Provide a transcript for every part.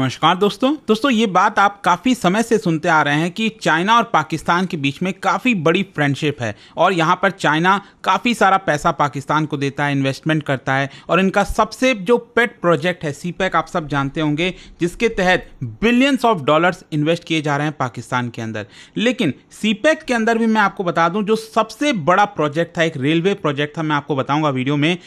नमस्कार दोस्तों ये बात आप काफ़ी समय से सुनते आ रहे हैं कि चाइना और पाकिस्तान के बीच में काफ़ी बड़ी फ्रेंडशिप है और यहाँ पर चाइना काफ़ी सारा पैसा पाकिस्तान को देता है, इन्वेस्टमेंट करता है और इनका सबसे जो पेट प्रोजेक्ट है सीपैक आप सब जानते होंगे, जिसके तहत बिलियंस ऑफ डॉलर्स इन्वेस्ट किए जा रहे हैं पाकिस्तान के अंदर। लेकिन सीपैक के अंदर भी मैं आपको बता दूं, जो सबसे बड़ा प्रोजेक्ट था, एक रेलवे प्रोजेक्ट था, मैं आपको बताऊंगा वीडियो में,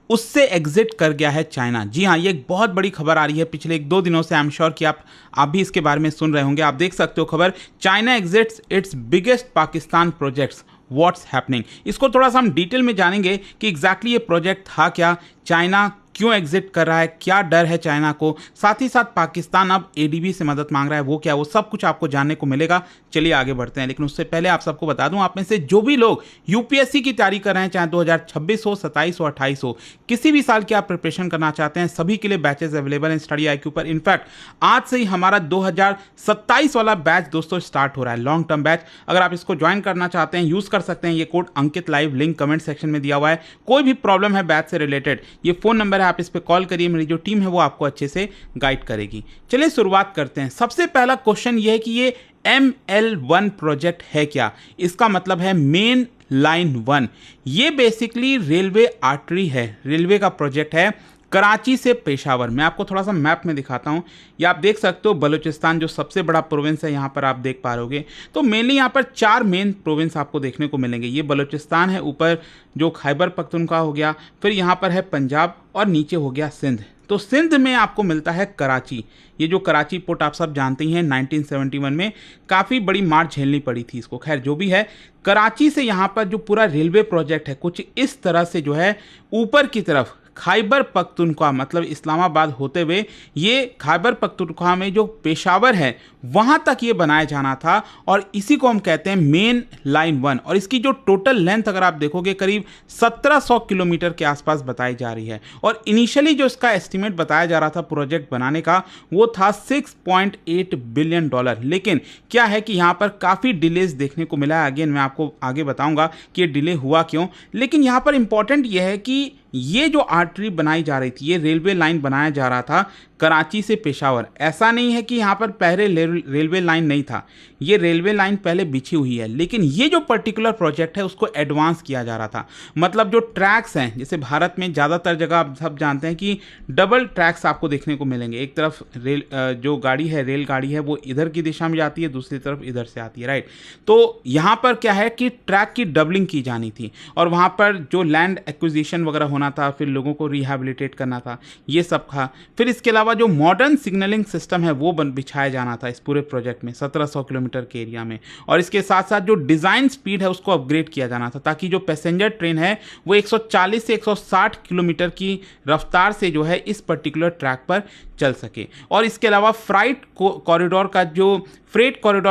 उससे एग्जिट कर गया है चाइना। जी हाँ, ये एक बहुत बड़ी खबर आ रही है पिछले 1-2 दिनों से। आई एम श्योर कि आप भी इसके बारे में सुन रहे होंगे। आप देख सकते हो खबर, China exits it's biggest Pakistan projects, what's happening. इसको थोड़ा सा हम डिटेल में जानेंगे कि एग्जैक्टली ये प्रोजेक्ट था क्या, चाइना क्यों एग्जिट कर रहा है, क्या डर है चाइना को, साथ ही साथ पाकिस्तान अब एडीबी से मदद मांग रहा है, वो क्या, वो सब कुछ आपको जानने को मिलेगा। चलिए आगे बढ़ते हैं। लेकिन उससे पहले आप सबको बता दूं, आप में से जो भी लोग यूपीएससी की तैयारी कर रहे हैं, चाहे 2026 हो, 27 हो, 28 हो, किसी भी साल की आप प्रिपरेशन करना चाहते हैं, सभी के लिए बैचेस अवेलेबल हैं स्टडी IQ पर। इनफैक्ट आज से ही हमारा 2027 वाला बैच दोस्तों स्टार्ट हो रहा है, लॉन्ग टर्म बैच। अगर आप इसको ज्वाइन करना चाहते हैं, यूज कर सकते हैं ये code Ankit live, link comment section में दिया हुआ है। कोई भी प्रॉब्लम है बैच से रिलेटेड, ये फोन नंबर है, आप इस पर कॉल करिए, मेरी जो टीम है वो आपको अच्छे से गाइड करेगी। चलिए शुरुआत करते हैं। सबसे पहला क्वेश्चन ये है कि ये ML1 प्रोजेक्ट है क्या। इसका मतलब है मेन लाइन 1। ये बेसिकली रेलवे आर्टरी है, रेलवे का प्रोजेक्ट है कराची से पेशावर। मैं आपको थोड़ा सा मैप में दिखाता हूँ। ये आप देख सकते हो बलूचिस्तान जो सबसे बड़ा प्रोविंस है, यहाँ पर आप देख पा रहे होगे। तो मेनली यहाँ पर 4 मेन प्रोविंस आपको देखने को मिलेंगे। ये बलूचिस्तान है, ऊपर जो खैबर पख्तूनख्वा हो गया, फिर यहाँ पर है पंजाब और नीचे हो गया सिंध। तो सिंध में आपको मिलता है कराची। ये जो कराची पोर्ट आप सब जानते हैं, 1971 में काफ़ी बड़ी मार झेलनी पड़ी थी इसको। खैर जो भी है, कराची से यहाँ पर जो पूरा रेलवे प्रोजेक्ट है कुछ इस तरह से जो है ऊपर की तरफ खैबर पख्तूनख्वा मतलब इस्लामाबाद होते हुए ये खैबर पख्तूनख्वा में जो पेशावर है वहाँ तक ये बनाया जाना था, और इसी को हम कहते हैं मेन लाइन 1। और इसकी जो टोटल लेंथ अगर आप देखोगे करीब 1700 किलोमीटर के आसपास बताई जा रही है। और इनिशियली जो इसका एस्टिमेट बताया जा रहा था प्रोजेक्ट बनाने का, वो था $6.8 बिलियन। लेकिन क्या है कि यहाँ पर काफ़ी डिलेज देखने को मिला है। अगेन मैं आपको आगे बताऊँगा कि ये डिले हुआ क्यों। लेकिन यहाँ पर इंपॉर्टेंट ये है कि ये जो आर्टरी बनाई जा रही थी, ये रेलवे लाइन बनाया जा रहा था कराची से पेशावर। ऐसा नहीं है कि यहाँ पर पहले रेलवे लाइन नहीं था, ये रेलवे लाइन पहले बिछी हुई है, लेकिन ये जो पर्टिकुलर प्रोजेक्ट है उसको एडवांस किया जा रहा था। मतलब जो ट्रैक्स हैं, जैसे भारत में ज़्यादातर जगह आप सब जानते हैं कि डबल ट्रैक्स आपको देखने को मिलेंगे। एक तरफ जो गाड़ी है, रेलगाड़ी है, वो इधर की दिशा में जाती है, दूसरी तरफ इधर से आती है, राइट। तो यहाँ पर क्या है कि ट्रैक की डबलिंग की जानी थी, और वहाँ पर जो लैंड एक्विजिशन वगैरह होना था, फिर लोगों को रिहैबिलिटेट करना था, ये सब था। फिर इसके अलावा जो मॉडर्न सिग्नलिंग सिस्टम है वो बिछाया जाना था इस पूरे प्रोजेक्ट में 1700 किलोमीटर के एरिया में। और इसके साथ साथ जो डिज़ाइन स्पीड है उसको अपग्रेड किया जाना था, ताकि जो पैसेंजर ट्रेन है वो 140 से 160 किलोमीटर की रफ्तार से जो है इस पर्टिकुलर ट्रैक पर चल सके। और इसके अलावा फ्रेट कॉरिडोर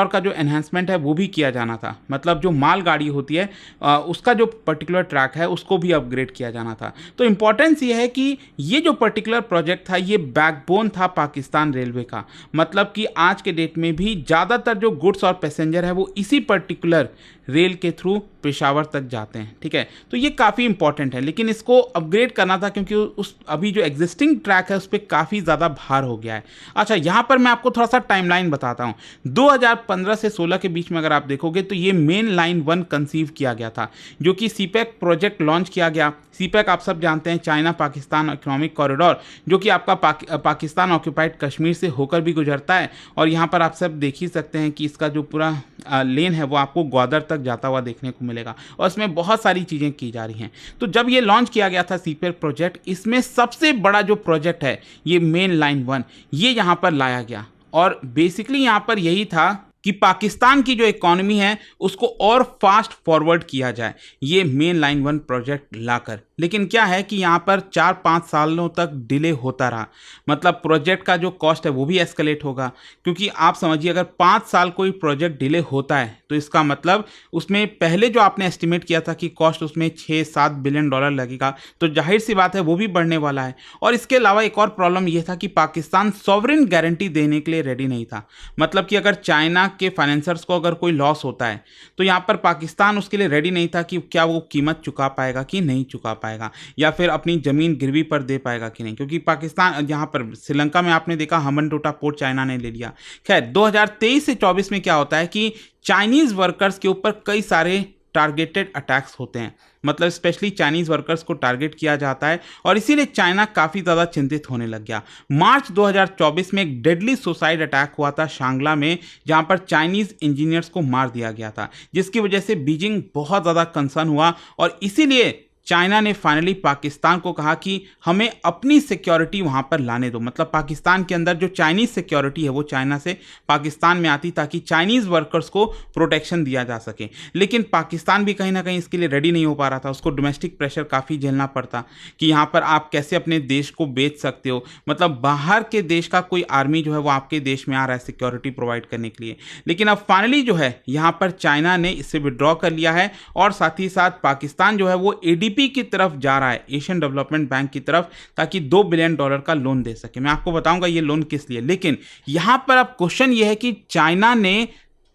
का जो एनहांसमेंट है वो भी किया जाना था। मतलब जो माल गाड़ी होती है उसका जो पर्टिकुलर ट्रैक है उसको भी अपग्रेड किया जाना था। तो इंपॉर्टेंस ये है कि ये जो पर्टिकुलर प्रोजेक्ट था ये बैकबोन था पाकिस्तान रेलवे का। मतलब कि आज के डेट में भी ज़्यादातर जो गुड्स और पैसेंजर है वो इसी पर्टिकुलर रेल के थ्रू पेशावर तक जाते हैं, ठीक है। तो ये काफ़ी इंपॉर्टेंट है, लेकिन इसको अपग्रेड करना था क्योंकि उस अभी जो एग्जिस्टिंग ट्रैक है उस पर काफ़ी ज़्यादा भार हो गया है। अच्छा, यहाँ पर मैं आपको थोड़ा सा टाइमलाइन बताता हूँ। 2015 से 16 के बीच में अगर आप देखोगे तो ये मेन लाइन 1 कंसीव किया गया था, जो कि सीपैक प्रोजेक्ट लॉन्च किया गया। सीपैक आप सब जानते हैं, चाइना पाकिस्तान इकोनॉमिक कॉरिडोर, जो कि आपका पाकिस्तान ऑक्यूपाइड कश्मीर से होकर भी गुजरता है। और यहाँ पर आप सब देख ही सकते हैं कि इसका जो पूरा लेन है वो आपको ग्वादर तक जाता हुआ देखने को मिलेगा, और इसमें बहुत सारी चीज़ें की जा रही हैं। तो जब ये लॉन्च किया गया था सीपैक प्रोजेक्ट, इसमें सबसे बड़ा जो प्रोजेक्ट है ये मेन लाइन 1 ये यहाँ पर लाया गया। और बेसिकली यहाँ पर यही था कि पाकिस्तान की जो इकोनॉमी है उसको और फास्ट फॉरवर्ड किया जाए ये मेन लाइन 1 प्रोजेक्ट लाकर। लेकिन क्या है कि यहाँ पर 4-5 सालों तक डिले होता रहा। मतलब प्रोजेक्ट का जो कॉस्ट है वो भी एस्केलेट होगा, क्योंकि आप समझिए अगर 5 साल कोई प्रोजेक्ट डिले होता है तो इसका मतलब उसमें पहले जो आपने एस्टिमेट किया था कि कॉस्ट उसमें 6-7 बिलियन डॉलर लगेगा, तो जाहिर सी बात है वो भी बढ़ने वाला है। और इसके अलावा एक और प्रॉब्लम ये था कि पाकिस्तान सॉवरेन गारंटी देने के लिए रेडी नहीं था। मतलब कि अगर चाइना के फाइनेंसर्स को अगर कोई लॉस होता है तो यहाँ पर पाकिस्तान उसके लिए रेडी नहीं था कि क्या वो कीमत चुका पाएगा कि नहीं चुका पाएगा, या फिर अपनी ज़मीन गिरवी पर दे पाएगा कि नहीं, क्योंकि पाकिस्तान यहाँ पर श्रीलंका में आपने देखा हम्बनटोटा पोर्ट चाइना ने ले लिया। खैर 2023 से 24 में क्या होता है कि चाइनीज़ वर्कर्स के ऊपर कई सारे टारगेटेड अटैक्स होते हैं, मतलब स्पेशली चाइनीज़ वर्कर्स को टारगेट किया जाता है और इसीलिए चाइना काफ़ी ज़्यादा चिंतित होने लग गया। मार्च 2024 में एक डेडली सुसाइड अटैक हुआ था शांगला में, जहां पर चाइनीज़ इंजीनियर्स को मार दिया गया था, जिसकी वजह से बीजिंग बहुत ज़्यादा कंसर्न हुआ और इसीलिए चाइना ने फाइनली पाकिस्तान को कहा कि हमें अपनी सिक्योरिटी वहाँ पर लाने दो। मतलब पाकिस्तान के अंदर जो चाइनीज़ सिक्योरिटी है वो चाइना से पाकिस्तान में आती ताकि चाइनीज़ वर्कर्स को प्रोटेक्शन दिया जा सके। लेकिन पाकिस्तान भी कहीं ना कहीं इसके लिए रेडी नहीं हो पा रहा था, उसको डोमेस्टिक प्रेशर काफ़ी झेलना पड़ता कि यहाँ पर आप कैसे अपने देश को बेच सकते हो, मतलब बाहर के देश का कोई आर्मी जो है वो आपके देश में आ रहा है सिक्योरिटी प्रोवाइड करने के लिए। लेकिन अब फाइनली जो है यहाँ पर चाइना ने इससे विड्रॉ कर लिया है और साथ ही साथ पाकिस्तान जो है वो ADB की तरफ जा रहा है, एशियन डेवलपमेंट बैंक की तरफ, ताकि $2 बिलियन का लोन दे सके। मैं आपको बताऊंगा ये लोन किस लिए। लेकिन यहां पर अब क्वेश्चन ये है कि चाइना ने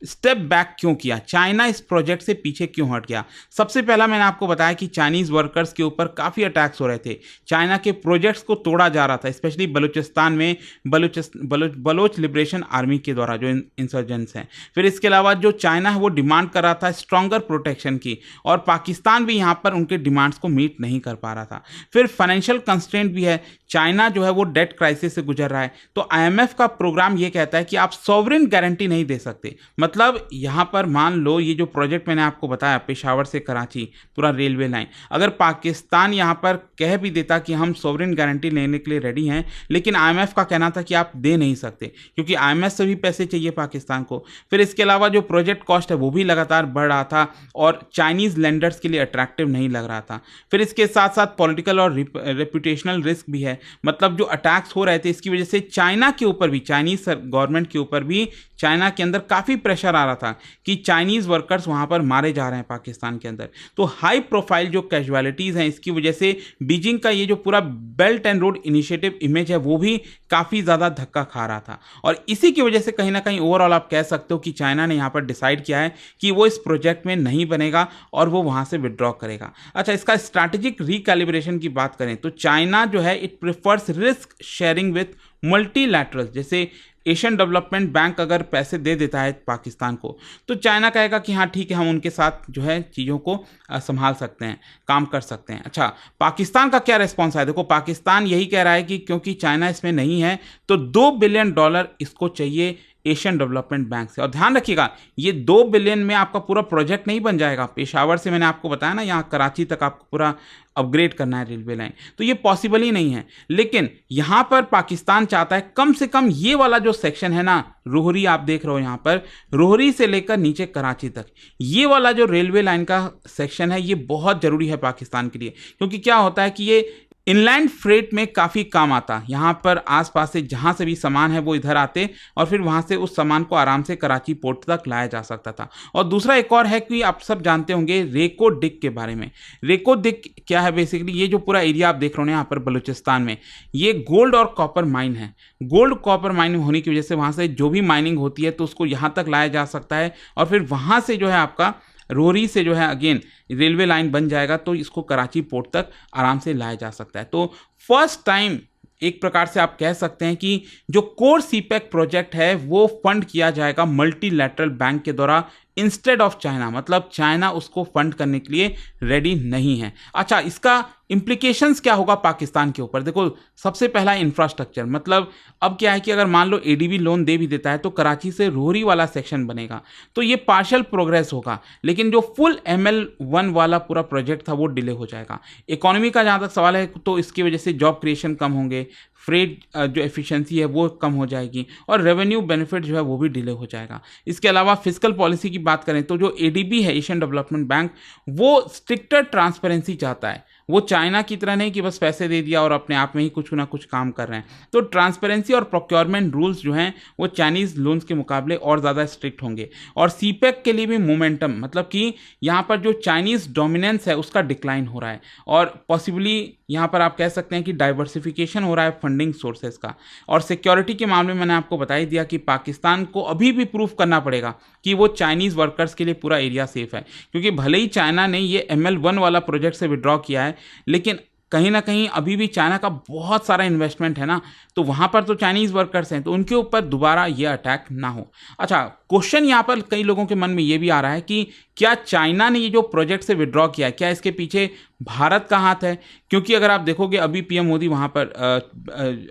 स्टेप बैक क्यों किया, चाइना इस प्रोजेक्ट से पीछे क्यों हट गया। सबसे पहला मैंने आपको बताया कि चाइनीज़ वर्कर्स के ऊपर काफ़ी अटैक्स हो रहे थे, चाइना के प्रोजेक्ट्स को तोड़ा जा रहा था, स्पेशली बलूचिस्तान में बलोच लिबरेशन आर्मी के द्वारा जो इंसर्जेंट्स हैं। फिर इसके अलावा जो चाइना है वो डिमांड कर रहा था स्ट्रॉन्गर प्रोटेक्शन की और पाकिस्तान भी यहाँ पर उनके डिमांड्स को मीट नहीं कर पा रहा था। फिर फाइनेंशियल कंस्ट्रेंट भी है, चाइना जो है वो डेट क्राइसिस से गुजर रहा है, तो IMF का प्रोग्राम ये कहता है कि आप सॉवरेन गारंटी नहीं दे सकते। मतलब यहाँ पर मान लो ये जो प्रोजेक्ट मैंने आपको बताया पेशावर से कराची पूरा रेलवे लाइन, अगर पाकिस्तान यहाँ पर कह भी देता कि हम सॉवरेन गारंटी लेने के लिए रेडी हैं, लेकिन IMF का कहना था कि आप दे नहीं सकते क्योंकि IMF से भी पैसे चाहिए पाकिस्तान को। फिर इसके अलावा जो प्रोजेक्ट कॉस्ट है वो भी लगातार बढ़ रहा था और चाइनीज़ लेंडर्स के लिए अट्रैक्टिव नहीं लग रहा था। फिर इसके साथ साथ पॉलिटिकल और रेपुटेशनल रिस्क भी है, मतलब जो अटैक्स हो रहे थे इसकी वजह से चाइना के ऊपर भी, चाइनीज़ गवर्नमेंट के ऊपर भी चाइना के अंदर काफ़ी प्रेशर आ रहा था कि चाइनीज़ वर्कर्स वहाँ पर मारे जा रहे हैं पाकिस्तान के अंदर। तो हाई प्रोफाइल जो कैजुअलिटीज़ हैं इसकी वजह से बीजिंग का ये जो पूरा belt and road initiative image है वो भी काफ़ी ज़्यादा धक्का खा रहा था और इसी की वजह से कहीं ना कहीं ओवरऑल आप कह सकते हो कि चाइना ने यहाँ पर डिसाइड किया है कि वो इस प्रोजेक्ट में नहीं बनेगा और वो वहाँ से विड्रॉ करेगा। अच्छा, इसका स्ट्रैटेजिक रिकैलिब्रेशन की बात करें तो चाइना जो है it prefers risk sharing with multilaterals, जैसे एशियन डेवलपमेंट बैंक अगर पैसे दे देता है पाकिस्तान को तो चाइना कहेगा कि हाँ ठीक है, हम उनके साथ जो है चीज़ों को संभाल सकते हैं, काम कर सकते हैं। अच्छा, पाकिस्तान का क्या रिस्पॉन्स है? देखो पाकिस्तान यही कह रहा है कि क्योंकि चाइना इसमें नहीं है तो $2 बिलियन इसको चाहिए एशियन डेवलपमेंट बैंक से। और ध्यान रखिएगा ये 2 बिलियन में आपका पूरा प्रोजेक्ट नहीं बन जाएगा। पेशावर से मैंने आपको बताया ना यहाँ कराची तक आपको पूरा अपग्रेड करना है रेलवे लाइन, तो ये पॉसिबल ही नहीं है। लेकिन यहाँ पर पाकिस्तान चाहता है कम से कम ये वाला जो सेक्शन है ना, रोहरी आप देख रहे हो यहाँ पर, रोहरी से लेकर नीचे कराची तक ये वाला जो रेलवे लाइन का सेक्शन है ये बहुत ज़रूरी है पाकिस्तान के लिए, क्योंकि क्या होता है कि ये इनलैंड फ्रेट में काफ़ी काम आता। यहाँ पर आसपास से जहाँ से भी सामान है वो इधर आते और फिर वहाँ से उस सामान को आराम से कराची पोर्ट तक लाया जा सकता था। और दूसरा एक और है कि आप सब जानते होंगे रेको डिक के बारे में। रेको डिक क्या है? बेसिकली ये जो पूरा एरिया आप देख रहे हो यहाँ पर बलूचिस्तान में, ये गोल्ड और कॉपर माइन है। गोल्ड कॉपर माइन होने की वजह से वहाँ से जो भी माइनिंग होती है तो उसको यहाँ तक लाया जा सकता है और फिर वहाँ से जो है आपका रोहरी से जो है अगेन रेलवे लाइन बन जाएगा तो इसको कराची पोर्ट तक आराम से लाया जा सकता है। तो फर्स्ट टाइम एक प्रकार से आप कह सकते हैं कि जो कोर सीपैक प्रोजेक्ट है वो फंड किया जाएगा मल्टीलैटरल बैंक के द्वारा इंस्टेड ऑफ चाइना, मतलब चाइना उसको फंड करने के लिए रेडी नहीं है। अच्छा, इसका इम्प्लीकेशंस क्या होगा पाकिस्तान के ऊपर? देखो सबसे पहला इंफ्रास्ट्रक्चर, मतलब अब क्या है कि अगर मान लो ADB लोन दे भी देता है तो कराची से रोहरी वाला सेक्शन बनेगा तो ये पार्शियल प्रोग्रेस होगा, लेकिन जो फुल ML1 वाला पूरा प्रोजेक्ट था वो डिले हो जाएगा। इकोनॉमी का जहाँ तक सवाल है तो इसकी वजह से जॉब क्रिएशन कम होंगे, फ्रेट जो एफिशिएंसी है वो कम हो जाएगी और रेवेन्यू बेनिफिट जो है वो भी डिले हो जाएगा। इसके अलावा फिस्कल पॉलिसी की बात करें तो जो ADB है एशियन डेवलपमेंट बैंक, वो स्ट्रिक्टर ट्रांसपेरेंसी चाहता है। वो चाइना की तरह नहीं कि बस पैसे दे दिया और अपने आप में ही कुछ ना कुछ काम कर रहे हैं। तो ट्रांसपेरेंसी और प्रोक्योरमेंट रूल्स जो हैं वो चाइनीज़ लोन्स के मुकाबले और ज़्यादा स्ट्रिक्ट होंगे। और सीपेक के लिए भी मोमेंटम, मतलब कि यहाँ पर जो चाइनीज़ डोमिनेंस है उसका डिक्लाइन हो रहा है, और पॉसिबली यहाँ पर आप कह सकते हैं कि डाइवर्सिफिकेशन हो रहा है फंडिंग सोर्सेज का। और सिक्योरिटी के मामले में मैंने आपको बता ही दिया कि पाकिस्तान को अभी भी प्रूफ करना पड़ेगा कि वो चाइनीज़ वर्कर्स के लिए पूरा एरिया सेफ है, क्योंकि भले ही चाइना ने ये ML1 वाला प्रोजेक्ट से विड्रॉ किया है, लेकिन कहीं ना कहीं अभी भी चाइना का बहुत सारा इन्वेस्टमेंट है ना, तो वहाँ पर तो चाइनीज़ वर्कर्स हैं, तो उनके ऊपर दोबारा ये अटैक ना हो। अच्छा, क्वेश्चन यहाँ पर कई लोगों के मन में ये भी आ रहा है कि क्या चाइना ने ये जो प्रोजेक्ट से विड्रॉ किया है, क्या इसके पीछे भारत का हाथ है? क्योंकि अगर आप देखोगे अभी PM मोदी वहाँ पर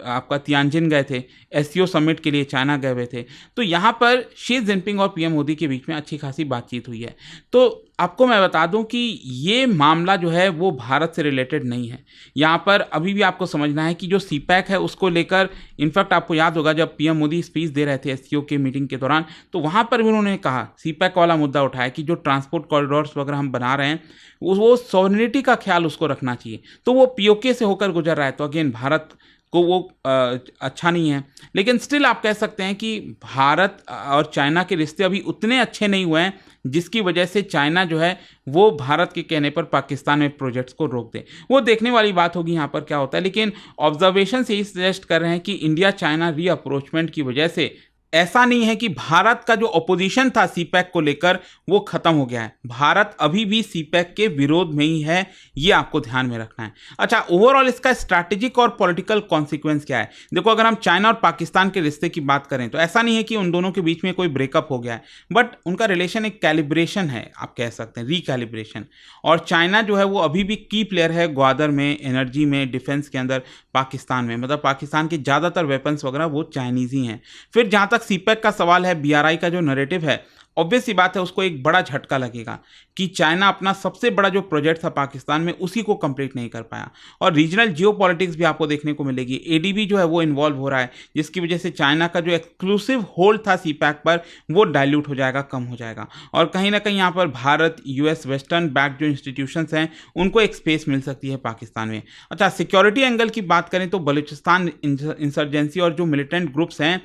आपका तियानजिन गए थे, SCO समिट के लिए चाइना गए हुए थे, तो यहाँ पर शी जिनपिंग और PM मोदी के बीच में अच्छी खासी बातचीत हुई है। तो आपको मैं बता दूं कि ये मामला जो है वो भारत से रिलेटेड नहीं है। यहाँ पर अभी भी आपको समझना है कि जो सीपैक है उसको लेकर, इनफैक्ट आपको याद होगा जब PM मोदी स्पीच दे रहे थे SCO के मीटिंग के दौरान, तो वहाँ पर भी उन्होंने कहा, सीपैक वाला मुद्दा उठाया कि जो ट्रांसपोर्ट कॉरिडोर्स वगैरह हम बना रहे हैं वो सॉवरेनिटी का ख्याल उसको रखना चाहिए। तो वो POK से होकर गुजर रहा है, तो अगेन भारत को वो अच्छा नहीं है। लेकिन स्टिल आप कह सकते हैं कि भारत और चाइना के रिश्ते अभी उतने अच्छे नहीं हुए हैं जिसकी वजह से चाइना जो है वो भारत के कहने पर पाकिस्तान में प्रोजेक्ट्स को रोक दे। वो देखने वाली बात होगी यहाँ पर क्या होता है, लेकिन ऑब्जर्वेशन यही सजेस्ट कर रहे हैं कि इंडिया चाइना रीअप्रोचमेंट की वजह से ऐसा नहीं है कि भारत का जो अपोजिशन था सीपैक को लेकर वो खत्म हो गया है। भारत अभी भी सीपैक के विरोध में ही है, ये आपको ध्यान में रखना है। अच्छा, ओवरऑल इसका स्ट्रैटेजिक और पॉलिटिकल कॉन्सिक्वेंस क्या है? देखो, अगर हम चाइना और पाकिस्तान के रिश्ते की बात करें तो ऐसा नहीं है कि उन दोनों के बीच में कोई ब्रेकअप हो गया है, बट उनका रिलेशन एक कैलिब्रेशन है, आप कह सकते हैं रिकैलिब्रेशन। और चाइना जो है वो अभी भी की प्लेयर है ग्वादर में, एनर्जी में, डिफेंस के अंदर पाकिस्तान में, मतलब पाकिस्तान के ज़्यादातर वेपन्स वगैरह वो चाइनीज़ ही हैं। फिर जहाँ सीपैक का सवाल है, BRI का जो नैरेटिव है, ऑब्वियस सी बात है उसको एक बड़ा झटका लगेगा कि चाइना अपना सबसे बड़ा जो प्रोजेक्ट था पाकिस्तान में उसी को कंप्लीट नहीं कर पाया। और रीजनल जियोपॉलिटिक्स भी आपको देखने को मिलेगी। ADB जो है वो इन्वॉल्व हो रहा है, जिसकी वजह से चाइना का जो एक्सक्लूसिव होल्ड था सीपैक पर वो डाइल्यूट हो जाएगा, कम हो जाएगा। और कहीं ना कहीं यहाँ पर भारत, US, वेस्टर्न बैक जो इंस्टीट्यूशंस हैं उनको एक स्पेस मिल सकती है पाकिस्तान में। अच्छा, सिक्योरिटी एंगल की बात करें तो बलूचिस्तान इंसर्जेंसी और जो मिलिटेंट ग्रुप्स हैं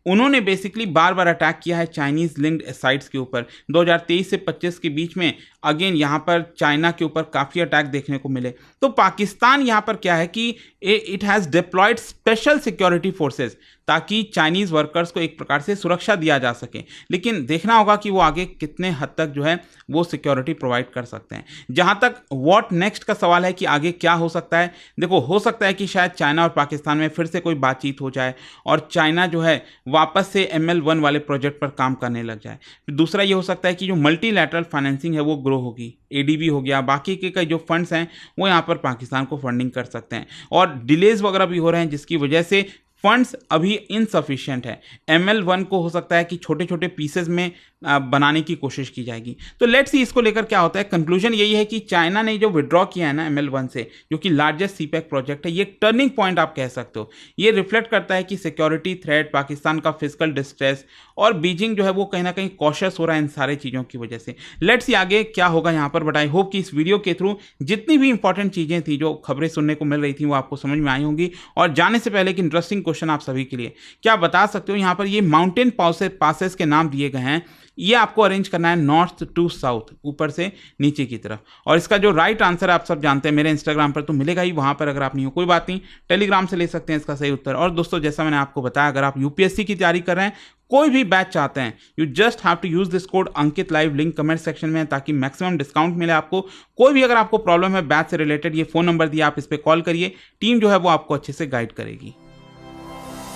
उन्होंने बेसिकली बार बार अटैक किया है चाइनीज़ लिंक्ड साइट्स के ऊपर। 2023 से 25 के बीच में अगेन यहाँ पर चाइना के ऊपर काफ़ी अटैक देखने को मिले। तो पाकिस्तान यहाँ पर क्या है कि it has deployed special security forces ताकि चाइनीज़ वर्कर्स को एक प्रकार से सुरक्षा दिया जा सके। लेकिन देखना होगा कि वो आगे कितने हद तक जो है वो सिक्योरिटी प्रोवाइड कर सकते हैं। जहाँ तक व्हाट नेक्स्ट का सवाल है कि आगे क्या हो सकता है, देखो हो सकता है कि शायद चाइना और पाकिस्तान में फिर से कोई बातचीत हो जाए और चाइना जो है वापस से ML1 वाले प्रोजेक्ट पर काम करने लग जाए। फिर दूसरा ये हो सकता है कि जो मल्टीलैटरल फाइनेंसिंग है वो ग्रो होगी, ADB हो गया, बाकी के कई जो फंड्स हैं वो यहाँ पर पाकिस्तान को फंडिंग कर सकते हैं। और डिलेज वगैरह भी हो रहे हैं जिसकी वजह से फंड्स अभी इनसफिशिएंट है। ML1 को हो सकता है कि छोटे छोटे पीसेस में बनाने की कोशिश की जाएगी। तो लेट्स सी इसको लेकर क्या होता है। कंक्लूजन यही है कि चाइना ने जो विड्रॉ किया है ना ML1 से, जो कि लार्जेस्ट सीपैक प्रोजेक्ट है, ये टर्निंग पॉइंट आप कह सकते हो। ये रिफ्लेक्ट करता है कि सिक्योरिटी थ्रेट, पाकिस्तान का फिजिकल डिस्ट्रेस और बीजिंग जो है वो कहीं ना कहीं कॉशियस हो रहा है इन सारे चीज़ों की वजह से। लेट्स सी आगे क्या होगा यहाँ पर, बट आई होप कि इस वीडियो के थ्रू जितनी भी इंपॉर्टेंट चीज़ें थी, जो खबरें सुनने को मिल रही थी, वो आपको समझ में आई होंगी। और जाने से पहले एक इंटरेस्टिंग क्वेश्चन आप सभी के लिए, क्या बता सकते हो यहाँ पर ये माउंटेन पासेस के नाम दिए गए हैं, ये आपको अरेंज करना है नॉर्थ टू साउथ, ऊपर से नीचे की तरफ। और इसका जो राइट आंसर आप सब जानते हैं, मेरे इंस्टाग्राम पर तो मिलेगा ही, वहां पर अगर आप नहीं हो कोई बात नहीं, टेलीग्राम से ले सकते हैं इसका सही उत्तर। और दोस्तों, जैसा मैंने आपको बताया, अगर आप UPSC की तैयारी कर रहे हैं, कोई भी बैच चाहते हैं, you just have to use this code Ankit live, link comment section में, ताकि मैक्सिमम डिस्काउंट मिले आपको। कोई भी अगर आपको प्रॉब्लम है बैच से रिलेटेड, ये फोन नंबर दिया, आप इस पर कॉल करिए, टीम जो है वो आपको अच्छे से गाइड करेगी।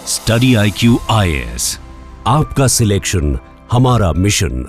स्टडी IQ IAS, आपका सिलेक्शन हमारा मिशन।